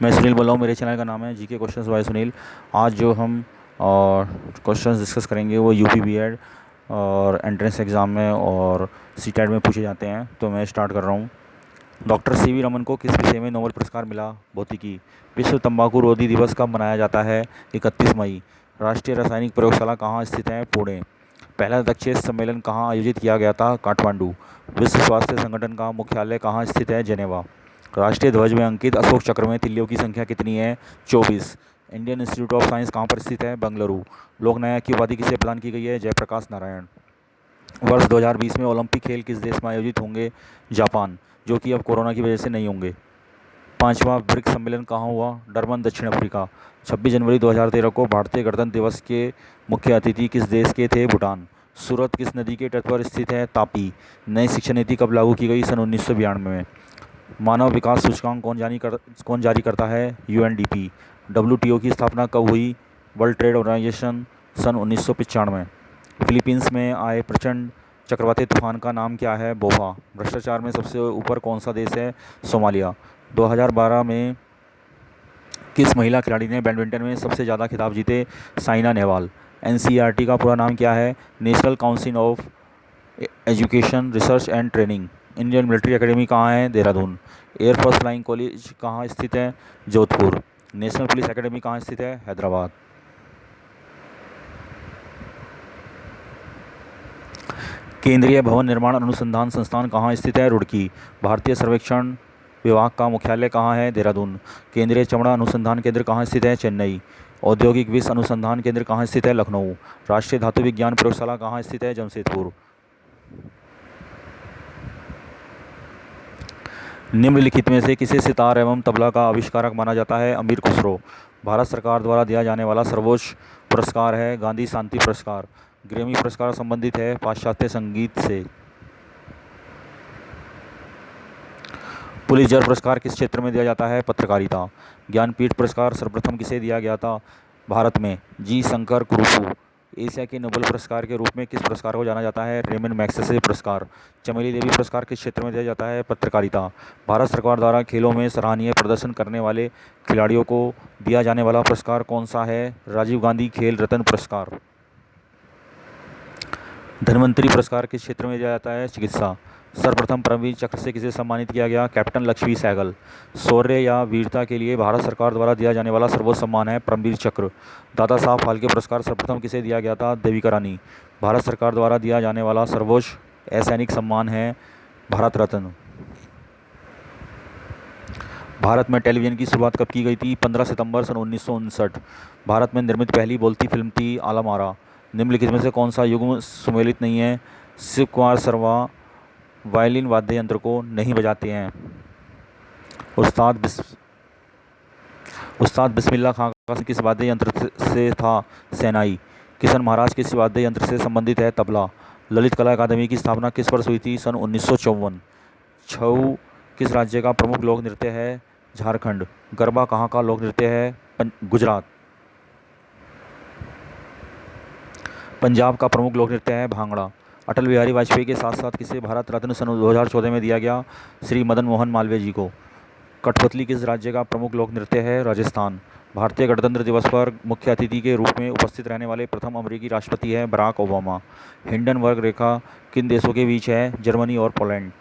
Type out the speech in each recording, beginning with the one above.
मैं सुनील बोल रहा हूँ। मेरे चैनल का नाम है जीके क्वेश्चंस बाय सुनील। आज जो हम और क्वेश्चंस डिस्कस करेंगे वो यूपी बीएड और एंट्रेंस एग्ज़ाम में और सीटेट में पूछे जाते हैं। तो मैं स्टार्ट कर रहा हूँ। डॉक्टर सीवी रमन को किस विषय में नोबेल पुरस्कार मिला? भौतिकी। विश्व तंबाकू रोधी दिवस कब मनाया जाता है? 31 मई। राष्ट्रीय रासायनिक प्रयोगशाला कहाँ स्थित है? पुणे। पहला दक्षेस सम्मेलन कहाँ आयोजित किया गया था? काठमांडू। विश्व स्वास्थ्य संगठन का मुख्यालय कहाँ स्थित है? जेनेवा। राष्ट्रीय ध्वज में अंकित अशोक चक्र में तिल्लियों की संख्या कितनी है? 24। इंडियन इंस्टीट्यूट ऑफ साइंस कहाँ पर स्थित है? बेंगलुरु। लोकनायक की उपाधि किसे प्रदान की गई है? जयप्रकाश नारायण। वर्ष 2020 में ओलंपिक खेल किस देश में आयोजित होंगे? जापान, जो कि अब कोरोना की वजह से नहीं होंगे। पांचवा ब्रिक्स सम्मेलन कहाँ हुआ? डरबन, दक्षिण अफ्रीका। 26 जनवरी 2013 को भारतीय गणतंत्र दिवस के मुख्य अतिथि किस देश के थे? भूटान। सूरत किस नदी के तट पर स्थित है? तापी। नई शिक्षा नीति कब लागू की गई? सन 1992 में। मानव विकास सूचकांक कौन जारी करता है? यूएनडीपी। डब्ल्यूटीओ की स्थापना कब हुई? वर्ल्ड ट्रेड ऑर्गेनाइजेशन, सन 1995। फिलीपींस में आए प्रचंड चक्रवाती तूफान का नाम क्या है? बोफा। भ्रष्टाचार में सबसे ऊपर कौन सा देश है? सोमालिया। 2012 में किस महिला खिलाड़ी ने बैडमिंटन में सबसे ज़्यादा खिताब जीते? साइना नेहवाल। एनसीईआरटी का पूरा नाम क्या है? National council of education, research and training. Indian military academy कहाँ है? देहरादून। एयरफोर्स फ्लाइंग कॉलेज कहाँ स्थित है? जोधपुर। नेशनल पुलिस एकेडमी कहाँ स्थित है? हैदराबाद। केंद्रीय भवन निर्माण अनुसंधान संस्थान कहाँ स्थित है? रुड़की। भारतीय सर्वेक्षण विभाग का मुख्यालय कहाँ है? देहरादून। केंद्रीय चमड़ा अनुसंधान केंद्र कहाँ स्थित है? चेन्नई। औद्योगिक विष अनुसंधान केंद्र कहाँ स्थित है? लखनऊ। राष्ट्रीय धातु विज्ञान प्रयोगशाला कहाँ स्थित है? जमशेदपुर। निम्नलिखित में से किसे सितार एवं तबला का आविष्कारक माना जाता है? अमीर खुसरो। भारत सरकार द्वारा दिया जाने वाला सर्वोच्च पुरस्कार है गांधी शांति पुरस्कार। ग्रैमी पुरस्कार संबंधित है पाश्चात्य संगीत से। पुलित्जर पुरस्कार किस क्षेत्र में दिया जाता है? पत्रकारिता। ज्ञानपीठ पुरस्कार सर्वप्रथम किसे दिया गया था भारत में? जी शंकर कुरुपू। एशिया के नोबेल पुरस्कार के रूप में किस पुरस्कार को जाना जाता है? रेमन मैग्सेसे पुरस्कार। चमेली देवी पुरस्कार किस क्षेत्र में दिया जाता है? पत्रकारिता। भारत सरकार द्वारा खेलों में सराहनीय प्रदर्शन करने वाले खिलाड़ियों को दिया जाने वाला पुरस्कार कौन सा है? राजीव गांधी खेल रत्न पुरस्कार। धन्वंतरी पुरस्कार किस क्षेत्र में दिया जाता है? चिकित्सा। सर्वप्रथम परमवीर चक्र से किसे सम्मानित किया गया? कैप्टन लक्ष्मी सहगल। शौर्य या वीरता के लिए भारत सरकार द्वारा दिया जाने वाला सर्वोच्च सम्मान है परमवीर चक्र। दादा साहब फाल्के पुरस्कार सर्वप्रथम किसे दिया गया था? देविका रानी। भारत सरकार द्वारा दिया जाने वाला सर्वोच्च असैनिक सम्मान है भारत रत्न। भारत में टेलीविज़न की शुरुआत कब की गई थी? 15 सितंबर सन 1959। भारत में निर्मित पहली बोलती फिल्म थी आलम आरा। निम्नलिखित में से कौन सा युग्म सुमेलित नहीं है? शिव कुमार शर्मा वायलिन वाद्य यंत्र को नहीं बजाते हैं। उस्ताद बिस्मिल्लाह खां का किस वाद्य यंत्र से था? शहनाई। किशन महाराज किस वाद्य यंत्र से संबंधित है? तबला। ललित कला अकादमी की स्थापना किस वर्ष हुई थी? सन 1954। छऊ किस राज्य का प्रमुख लोक नृत्य है? झारखंड। गरबा कहाँ का लोक नृत्य है? गुजरात। पंजाब का प्रमुख लोक नृत्य है भांगड़ा। अटल बिहारी वाजपेयी के साथ साथ किसे भारत रत्न सन 2014 में दिया गया? श्री मदन मोहन मालवीय जी को। कठपुतली किस राज्य का प्रमुख लोक नृत्य है? राजस्थान। भारतीय गणतंत्र दिवस पर मुख्य अतिथि के रूप में उपस्थित रहने वाले प्रथम अमेरिकी राष्ट्रपति हैं बराक ओबामा। हिंडनबर्ग रेखा किन देशों के बीच है? जर्मनी और पोलैंड।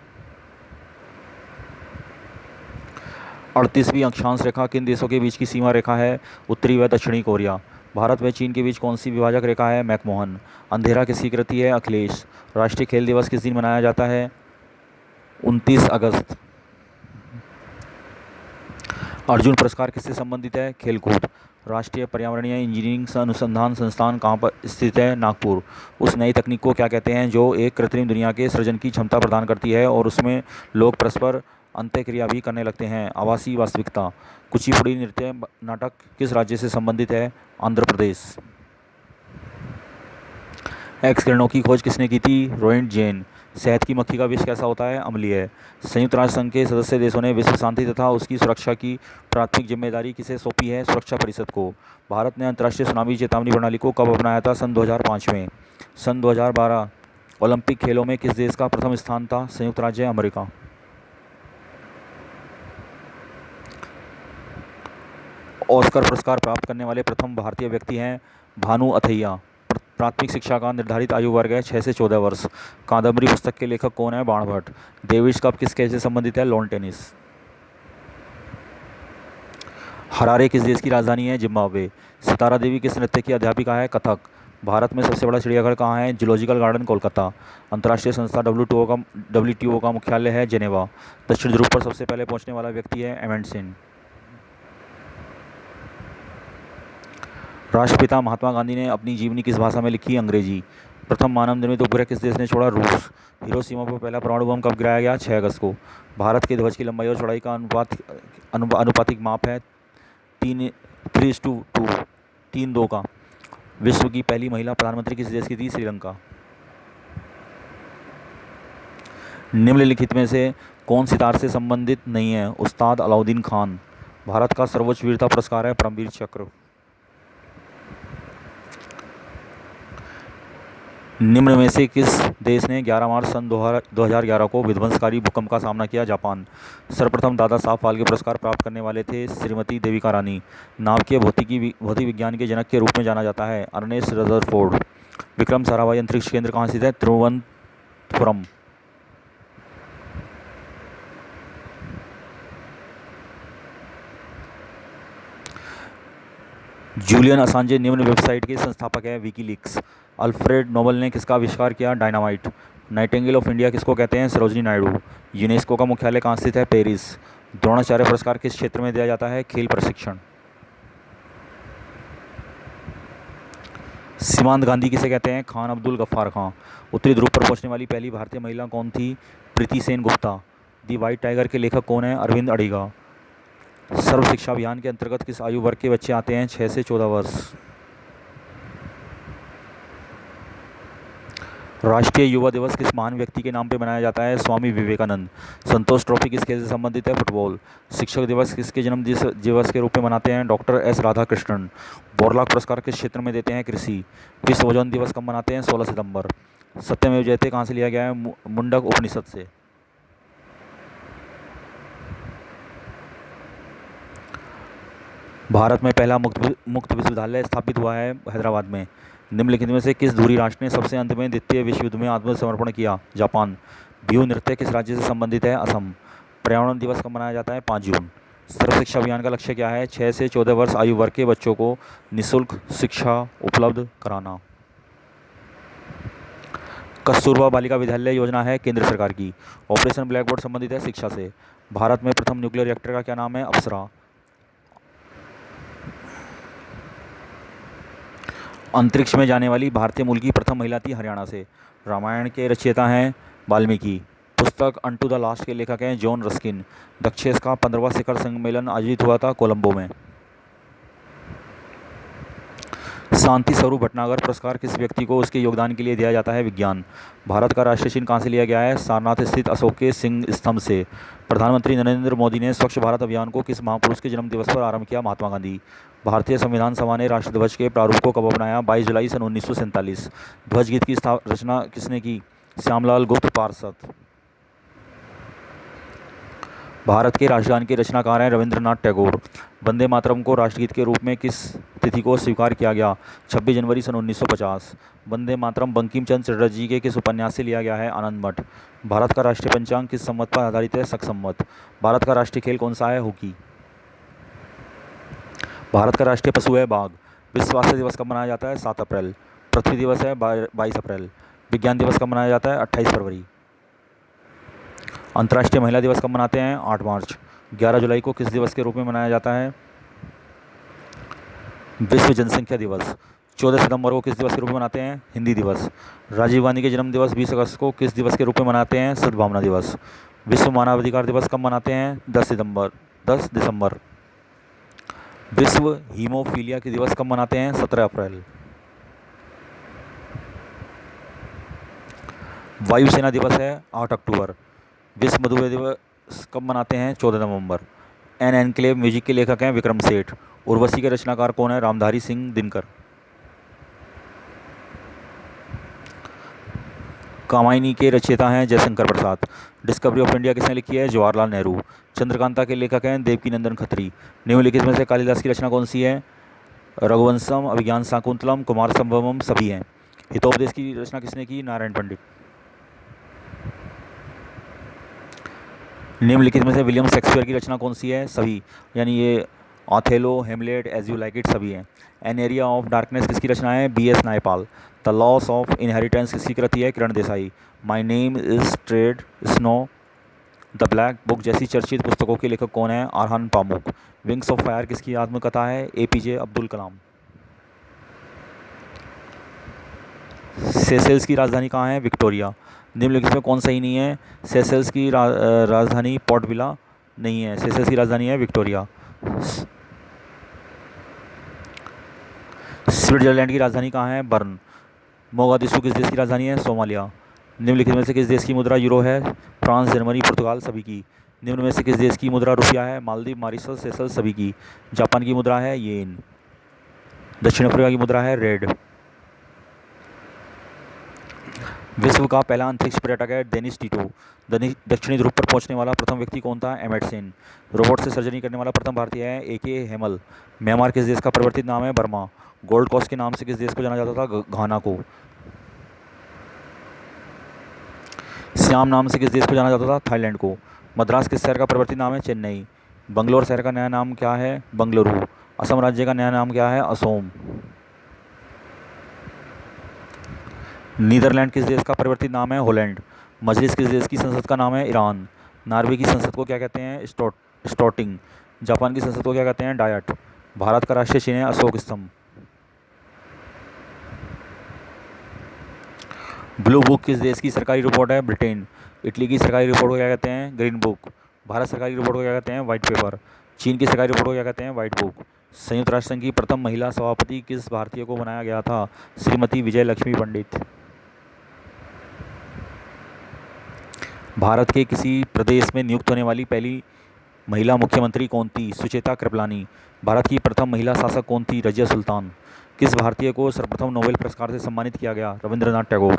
38वीं अक्षांश रेखा किन देशों के बीच की सीमा रेखा है? उत्तरी व दक्षिणी कोरिया। भारत व चीन के बीच कौन सी विभाजक रेखा है? मैकमोहन। अंधेरा किसकी कृति है? अखिलेश। राष्ट्रीय खेल दिवस किस दिन मनाया जाता है? 29 अगस्त। अर्जुन पुरस्कार किससे संबंधित है? खेलकूद। राष्ट्रीय पर्यावरणीय इंजीनियरिंग अनुसंधान संस्थान कहाँ पर स्थित है? नागपुर। उस नई तकनीक को क्या कहते हैं जो एक कृत्रिम दुनिया के सृजन की क्षमता प्रदान करती है और उसमें लोग परस्पर अंत्यक्रिया भी करने लगते हैं? आभासी वास्तविकता। कुचिपुड़ी नृत्य नाटक किस राज्य से संबंधित है? आंध्र प्रदेश। एक्स किरणों की खोज किसने की थी? रोइंट जैन। शहद की मक्खी का विष कैसा होता है? अम्लीय। संयुक्त राष्ट्र संघ के सदस्य देशों ने विश्व शांति तथा उसकी सुरक्षा की प्राथमिक जिम्मेदारी किसे सौंपी है? सुरक्षा परिषद को। भारत ने अंतर्राष्ट्रीय सुनामी चेतावनी प्रणाली को कब अपनाया था? सन 2005 में। सन 2012 ओलंपिक खेलों में किस देश का प्रथम स्थान था? संयुक्त राज्य अमेरिका। ऑस्कर पुरस्कार प्राप्त करने वाले प्रथम भारतीय व्यक्ति हैं भानु अथैया। प्राथमिक शिक्षा का निर्धारित आयु वर्ग है 6 से 14 वर्ष। कादम्बरी पुस्तक के लेखक कौन है? बाणभट्ट। डेविस कप किस खेल से संबंधित है? Lawn tennis. हरारे किस देश की राजधानी है? जिम्बाब्वे। सितारा देवी किस नृत्य की अध्यापिका है? कथक। भारत में सबसे बड़ा चिड़ियाघर कहाँ है? Zoological garden, Kolkata. अंतर्राष्ट्रीय संस्था WTO का मुख्यालय है जेनेवा। दक्षिण ध्रुव पर सबसे पहले पहुंचने वाला व्यक्ति है एमेंडसेन। राष्ट्रपिता महात्मा गांधी ने अपनी जीवनी किस भाषा में लिखी? अंग्रेजी। प्रथम मानव निर्मित उपग्रह किस देश ने छोड़ा? रूस। हिरोशिमा पर पहला परमाणु बम कब गिराया गया? 6 अगस्त को। भारत के ध्वज की लंबाई और चौड़ाई का अनुपातिक माप है 3:2, 3:2 का। विश्व की पहली महिला प्रधानमंत्री किस देश की थी? श्रीलंका। निम्नलिखित में से कौन सितार से संबंधित नहीं है? उस्ताद अलाउद्दीन खान। भारत का सर्वोच्च वीरता पुरस्कार है परमवीर चक्र। निम्न में से किस देश ने 11 मार्च सन 2011 को विध्वंसकारी भूकंप का सामना किया? जापान। सर्वप्रथम दादा साहब फाल्के पुरस्कार प्राप्त करने वाले थे श्रीमती देविका रानी। नाभ के भौतिक विज्ञान के जनक के रूप में जाना जाता है अर्नेस्ट रदरफोर्ड। विक्रम साराभाई अंतरिक्ष केंद्र कहाँ स्थित है? तिरुवनंतपुरम। जूलियन असांजे निम्न वेबसाइट के संस्थापक है विकीलीक्स। अल्फ्रेड नोबल ने किसका आविष्कार किया? डायनामाइट। नाइटिंगेल ऑफ इंडिया किसको कहते हैं? सरोजिनी नायडू। यूनेस्को का मुख्यालय कहाँ स्थित है? पेरिस। द्रोणाचार्य पुरस्कार किस क्षेत्र में दिया जाता है? खेल प्रशिक्षण। सीमांत गांधी किसे कहते हैं? खान अब्दुल गफ्फार खां। उत्तरी ध्रुव पर पहुंचने वाली पहली भारतीय महिला कौन थी? Preeti Sen Gupta. The white tiger के लेखक कौन है? अरविंद अडिगा। सर्व शिक्षा अभियान के अंतर्गत किस आयु वर्ग के बच्चे आते हैं? 6 से 14 वर्ष। राष्ट्रीय युवा दिवस किस महान व्यक्ति के नाम पे मनाया जाता है? स्वामी विवेकानंद। संतोष ट्रॉफी किस खेल से संबंधित है? फुटबॉल। शिक्षक दिवस किसके जन्म दिवस के रूप में मनाते हैं? Doctor S Radhakrishnan. बोरलाग पुरस्कार किस क्षेत्र में देते हैं? कृषि। विश्व ओजोन दिवस कब मनाते हैं? 16 सितंबर। सत्यमेव जयते कहाँ से लिया गया है? मुंडक उपनिषद से। भारत में पहला मुक्त विश्वविद्यालय स्थापित हुआ है हैदराबाद में। निम्नलिखित में से किस धुरी राष्ट्र ने सबसे अंत में द्वितीय विश्व युद्ध में आत्मसमर्पण किया? जापान। बिहू नृत्य किस राज्य से संबंधित है? असम। पर्यावरण दिवस कब मनाया जाता है? 5 जून। सर्व शिक्षा अभियान का लक्ष्य क्या है? 6 से 14 वर्ष आयु वर्ग के बच्चों को निःशुल्क शिक्षा उपलब्ध कराना। कस्तूरबा बालिका विद्यालय योजना है केंद्र सरकार की। ऑपरेशन ब्लैक बोर्ड संबंधित है शिक्षा से। भारत में प्रथम न्यूक्लियर रिएक्टर का क्या नाम है? अप्सरा। अंतरिक्ष में जाने वाली भारतीय मूल की प्रथम महिला थी हरियाणा से। रामायण के रचयिता हैं वाल्मीकि। पुस्तक अनटू द लास्ट के लेखक हैं जॉन रस्किन। दक्षेस का 15वां शिखर सम्मेलन आयोजित हुआ था कोलंबो में। शांति स्वरूप भटनागर पुरस्कार किस व्यक्ति को उसके योगदान के लिए दिया जाता है? विज्ञान। भारत का राष्ट्रीय चिन्ह कहाँ से लिया गया है? सारनाथ स्थित अशोक के सिंह स्तंभ से। प्रधानमंत्री नरेंद्र मोदी ने स्वच्छ भारत अभियान को किस महापुरुष के जन्म दिवस पर आरंभ किया? महात्मा गांधी। भारतीय संविधान सभा ने राष्ट्रध्वज के प्रारूप को कब अपनाया? 22 जुलाई सन 1947। ध्वज गीत की रचना किसने की? श्यामलाल गुप्त पार्षद। भारत के राष्ट्रगान के रचनाकार हैं रविंद्रनाथ टैगोर। वंदे मातरम को राष्ट्रगीत के रूप में किस तिथि को स्वीकार किया गया? 26 जनवरी सन 1950। वंदे मातरम बंकिम चंद्र चटर्जी के किस उपन्यास से लिया गया है? आनंद मठ। भारत का राष्ट्रीय पंचांग किस संवत पर आधारित है? शक संवत। भारत का राष्ट्रीय खेल कौन सा है? हॉकी। भारत का राष्ट्रीय पशु है बाघ। विश्व स्वास्थ्य दिवस कब मनाया जाता है? 7 अप्रैल। पृथ्वी दिवस है 22 अप्रैल। विज्ञान दिवस कब मनाया जाता है? 28 फरवरी। अंतर्राष्ट्रीय महिला दिवस कब मनाते हैं? 8 मार्च। 11 जुलाई को किस दिवस के रूप में मनाया जाता है? विश्व जनसंख्या दिवस। 14 सितंबर को किस दिवस के रूप में मनाते हैं? हिंदी दिवस। राजीव गांधी के जन्म दिवस 20 अगस्त को किस दिवस के रूप में मनाते हैं? सद्भावना दिवस। विश्व मानवाधिकार दिवस कब मनाते हैं? 10 दिसंबर। विश्व हीमोफीलिया के दिवस कब मनाते हैं? 17 अप्रैल। वायुसेना दिवस है 8 अक्टूबर। विश्व मधुमेह दिवस कब मनाते हैं? 14 नवंबर। एन एनक्लेव म्यूजिक के लेखक हैं विक्रम सेठ। उर्वशी के रचनाकार कौन है? रामधारी सिंह दिनकर। कामायनी के रचयिता हैं Jaishankar Prasad. Discovery of India किसने लिखी है? जवाहरलाल नेहरू। चंद्रकांता के लेखक हैं देवकीनंदन खत्री। निम्नलिखित में से कालिदास की रचना कौन सी है? रघुवंशम, अभिज्ञान शाकुंतलम, कुमार संभवम सभी हैं। हितोपदेश की रचना किसने की? नारायण पंडित। निम्नलिखित में से विलियम शेक्सपियर की रचना कौन सी है? सभी, यानी ये Othello, Hamlet, As You Like It सभी हैं। एन एरिया ऑफ डार्कनेस किसकी रचना है? B.S. Naipaul. The loss of inheritance किसकी कृति है? Kiran Desai. My name is trade snow, the black book जैसी चर्चित पुस्तकों के लेखक कौन है? Orhan Pamuk. Wings of fire किसकी आत्मकथा है? APJ अब्दुल कलाम। सेशेल्स की राजधानी कहाँ है? विक्टोरिया। निम्नलिखित में कौन सही नहीं है? सेशेल्स की राजधानी पोर्ट विला नहीं है, सेशेल्स की राजधानी है विक्टोरिया। स्विट्जरलैंड की राजधानी कहाँ है? बर्न। मोगादिशु किस देश की राजधानी है? सोमालिया। निम्नलिखित में से किस देश की मुद्रा यूरो है? फ्रांस, जर्मनी, पुर्तगाल सभी की। निम्न में से किस देश की मुद्रा रुपया है? मालदीव, मॉरिशस, सेशेल्स सभी की। जापान की मुद्रा है येन। दक्षिण अफ्रीका की मुद्रा है रेड। विश्व का पहला अंतरिक्ष पर्यटक है डेनिस टीटो। दक्षिणी ध्रुव पर पहुंचने वाला प्रथम व्यक्ति कौन था? एमेट सेन। रोबोट से सर्जरी करने वाला प्रथम भारतीय है AK हेमल। म्यांमार किस देश का परिवर्तित नाम है? बर्मा। गोल्ड कोस्ट के नाम से किस देश को जाना जाता था? घाना को। श्याम नाम से किस देश को जाना जाता था? थाईलैंड को। मद्रास किस शहर का परिवर्तित नाम है? चेन्नई। बंगलोर शहर का नया नाम क्या है? बंगलुरु। असम राज्य का नया नाम क्या है? असोम। नीदरलैंड किस देश का परिवर्तित नाम है? हॉलैंड। मजलिस किस देश की संसद का नाम है? ईरान। नॉर्वे की संसद को क्या कहते हैं? स्टोटिंग। जापान की संसद को क्या कहते हैं? डायट। भारत का राष्ट्रीय चिन्ह है अशोक स्तंभ। ब्लू बुक किस देश की सरकारी रिपोर्ट है? ब्रिटेन। इटली की सरकारी रिपोर्ट को क्या कहते हैं? Green book. भारत सरकारी रिपोर्ट को क्या कहते हैं? White paper. चीन की सरकारी रिपोर्ट को क्या कहते हैं? White book. संयुक्त राष्ट्र संघ की प्रथम महिला सभापति किस भारतीय को बनाया गया था? श्रीमती विजय लक्ष्मी पंडित। भारत के किसी प्रदेश में नियुक्त होने वाली पहली महिला मुख्यमंत्री कौन थी? सुचेता कृपलानी। भारत की प्रथम महिला शासक कौन थी? रजिया सुल्तान। किस भारतीय को सर्वप्रथम नोबेल पुरस्कार से सम्मानित किया गया? रविंद्रनाथ टैगोर।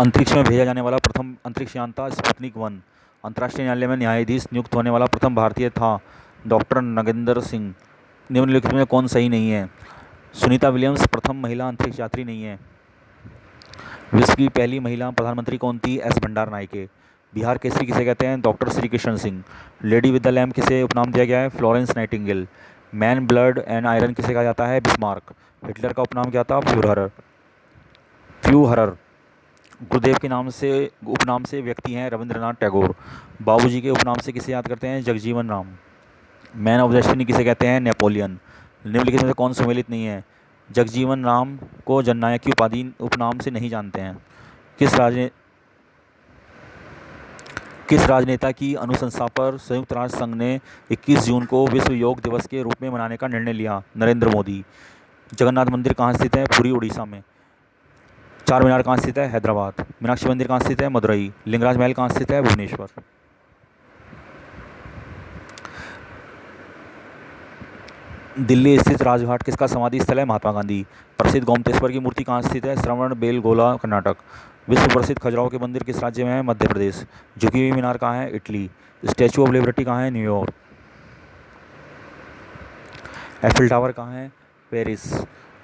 अंतरिक्ष में भेजा जाने वाला प्रथम अंतरिक्ष यान था स्पुतनिक 1। अंतर्राष्ट्रीय न्यायालय में न्यायाधीश नियुक्त होने वाला प्रथम भारतीय था डॉक्टर नगेंद्र सिंह। निम्नलिखित में कौन सही नहीं है? सुनीता विलियम्स प्रथम महिला अंतरिक्ष यात्री नहीं है। विश्व की पहली महिला प्रधानमंत्री कौन थी? S भंडार नायके। बिहार केसरी किसे कहते हैं? Doctor Shri Krishna Singh. Lady with the lamp किसे उपनाम दिया गया है? Florence Nightingale. Man, blood and iron किसे कहा जाता है? बिस्मार्क। हिटलर का उपनाम क्या था? फ्यूहरर। गुरुदेव के नाम से उपनाम से व्यक्ति हैं रविंद्रनाथ टैगोर। बाबूजी के उपनाम से किसे याद करते हैं? Jagjivan Ram. Man of destiny किसे कहते हैं? नेपोलियन। निम्नलिखित में से कौन सम्मिलित नहीं है? जगजीवन राम को जननायक की उपाधि उपनाम से नहीं जानते हैं। किस राजनेता की अनुशंसा पर संयुक्त राष्ट्र संघ ने 21 जून को विश्व योग दिवस के रूप में मनाने का निर्णय लिया? नरेंद्र मोदी। जगन्नाथ मंदिर कहाँ स्थित है? पुरी, उड़ीसा में। चार मीनार कहाँ स्थित है? हैदराबाद। मीनाक्षी मंदिर कहाँ स्थित है? मदुरई। लिंगराज महल कहाँ स्थित है? भुवनेश्वर। दिल्ली स्थित राजघाट किसका समाधि स्थल है? महात्मा गांधी। प्रसिद्ध गोमतेश्वर की मूर्ति कहाँ स्थित है? श्रवण बेलगोला, कर्नाटक। विश्व प्रसिद्ध खजुराहो के मंदिर किस राज्य में है? मध्य प्रदेश। झुकी हुई मीनार कहाँ है? इटली। स्टैचू ऑफ लिबर्टी कहाँ है? न्यूयॉर्क। एफिल टावर कहाँ है? पेरिस।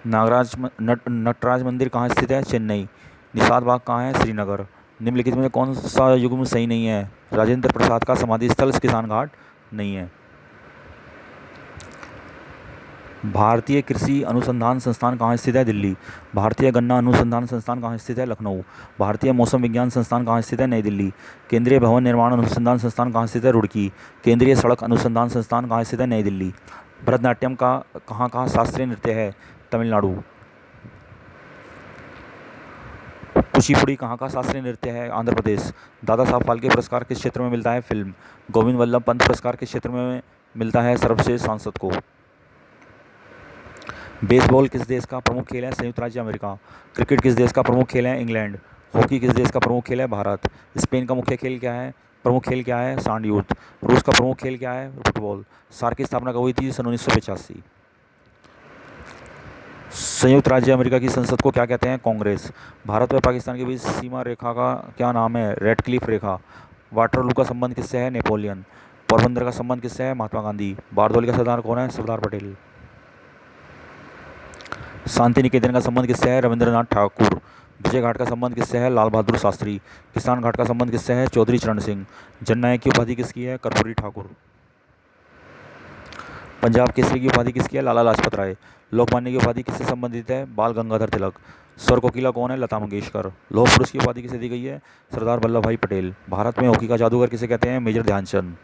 नटराज मंदिर कहाँ स्थित है? चेन्नई। निषाद बाग कहाँ है? श्रीनगर। निम्नलिखित में कौन सा युग्म सही नहीं है? राजेंद्र प्रसाद का समाधि स्थल किसान घाट नहीं है। भारतीय कृषि अनुसंधान संस्थान कहाँ स्थित है? दिल्ली। भारतीय गन्ना अनुसंधान संस्थान कहाँ स्थित है? लखनऊ। भारतीय मौसम विज्ञान संस्थान कहाँ स्थित है? नई दिल्ली। केंद्रीय भवन निर्माण अनुसंधान संस्थान कहाँ स्थित है? रुड़की। केंद्रीय सड़क अनुसंधान संस्थान कहाँ स्थित है? नई दिल्ली। भरतनाट्यम का कहाँ शास्त्रीय नृत्य है? तमिलनाडु। कुचिपुड़ी कहाँ का शास्त्रीय नृत्य है? आंध्र प्रदेश। दादा साहब फाल्के पुरस्कार किस क्षेत्र में मिलता है? फिल्म। गोविंद वल्लभ पंत पुरस्कार किस क्षेत्र में मिलता है? सर्वश्रेष्ठ सांसद को। बेसबॉल किस देश का प्रमुख खेल है? संयुक्त राज्य अमेरिका। क्रिकेट किस देश का प्रमुख खेल है? इंग्लैंड। हॉकी किस देश का प्रमुख खेल है? भारत। स्पेन का मुख्य खेल क्या है? प्रमुख खेल क्या है? सांड युद्ध। रूस का प्रमुख खेल क्या है? फुटबॉल। सार्क की स्थापना कब हुई थी? सन 1985। संयुक्त राज्य अमेरिका की संसद को क्या कहते हैं? कांग्रेस। भारत व पाकिस्तान के बीच सीमा रेखा का क्या नाम है? रेडक्लिफ रेखा। वाटरलू का संबंध किससे है? नेपोलियन। पोरबंदर का संबंध किससे है? महात्मा गांधी। बारदोली का सरदार कौन है? सरदार पटेल। शांति निकेतन का संबंध किससे है? रविंद्रनाथ ठाकुर। विजय घाट का संबंध किससे है? लाल बहादुर शास्त्री। किसान घाट का संबंध किससे है? चौधरी चरण सिंह। जननायक की उपाधि किसकी है? कर्पूरी ठाकुर। पंजाब केसरी की उपाधि किसकी है? लाला लाजपत राय। लोकमान्य की उपाधि किससे संबंधित है? बाल गंगाधर तिलक। स्वर कोकिला कौन है? लता मंगेशकर। लौह पुरुष की उपाधि किसे दी गई है? सरदार वल्लभ भाई पटेल। भारत में हॉकी का जादूगर किसे कहते हैं? मेजर ध्यानचंद।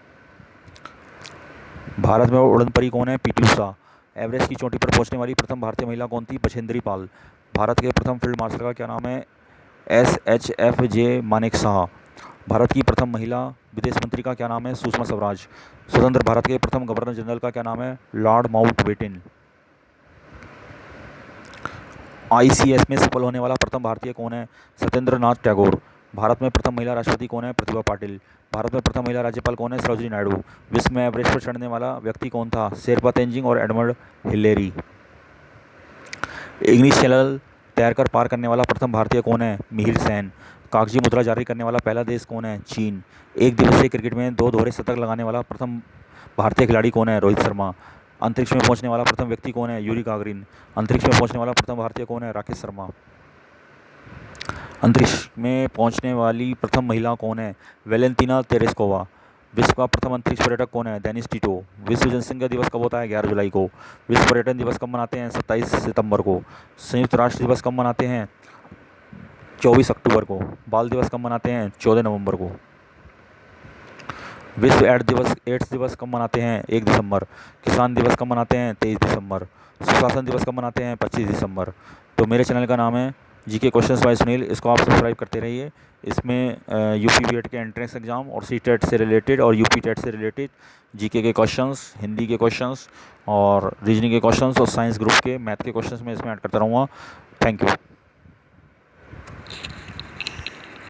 भारत में उड़न परी कौन है? पीटी उषा। एवरेस्ट की चोटी पर पहुंचने वाली प्रथम भारतीय महिला कौन थी? बछेंद्री पाल। भारत के प्रथम फील्ड मार्शल का क्या नाम है? SHFJ मानेक शाह। भारत की प्रथम महिला विदेश मंत्री का क्या नाम है? सुषमा स्वराज। स्वतंत्र भारत के प्रथम गवर्नर जनरल का क्या नाम है? Lord Mountbatten. ICS में सफल होने वाला प्रथम भारतीय कौन है? सत्येंद्र नाथ टैगोर। भारत में प्रथम महिला राष्ट्रपति कौन है? प्रतिभा पाटिल। भारत में प्रथम महिला राज्यपाल कौन है? सरोजिनी नायडू। विश्व में एवरेस्ट पर चढ़ने वाला व्यक्ति कौन था? शेरपा तेंजिंग और एडमंड हिलेरी। इंग्लिश चैनल तैरकर पार करने वाला प्रथम भारतीय कौन है? मिहिर सेन। कागजी मुद्रा जारी करने वाला पहला देश कौन है? चीन। एक दिवसीय क्रिकेट में 2 दोहरे शतक लगाने वाला प्रथम भारतीय खिलाड़ी कौन है? रोहित शर्मा। अंतरिक्ष में पहुंचने वाला प्रथम व्यक्ति कौन है? Yuri Gagarin. अंतरिक्ष में पहुंचने वाला प्रथम भारतीय कौन है? राकेश शर्मा। अंतरिक्ष में पहुंचने वाली प्रथम महिला कौन है? Valentina Tereshkova. विश्व का प्रथम अंतरिक्ष पर्यटक कौन है? Dennis Tito. विश्व जनसंख्या दिवस कब होता है? 11 जुलाई को। विश्व पर्यटन दिवस कब मनाते हैं? 27 सितंबर को। संयुक्त राष्ट्र दिवस कब मनाते हैं? 24 अक्टूबर को। बाल दिवस कब मनाते हैं? 14 नवंबर को। विश्व एड्स दिवस कब मनाते हैं? 1 दिसंबर। किसान दिवस कब मनाते हैं? 23 दिसंबर। सुशासन दिवस कब मनाते हैं? 25 दिसंबर। तो मेरे चैनल का नाम है जीके क्वेश्चंस बाय सुनील, इसको आप सब्सक्राइब करते रहिए। इसमें यूपी बीएड के एंट्रेंस एग्जाम और सी टेट से रिलेटेड और यूपी टेट से रिलेटेड जीके के क्वेश्चंस, हिंदी के क्वेश्चंस और रीजनिंग के क्वेश्चंस और साइंस ग्रुप के मैथ के क्वेश्चंस मैं इसमें ऐड करता रहूँगा। Thank you.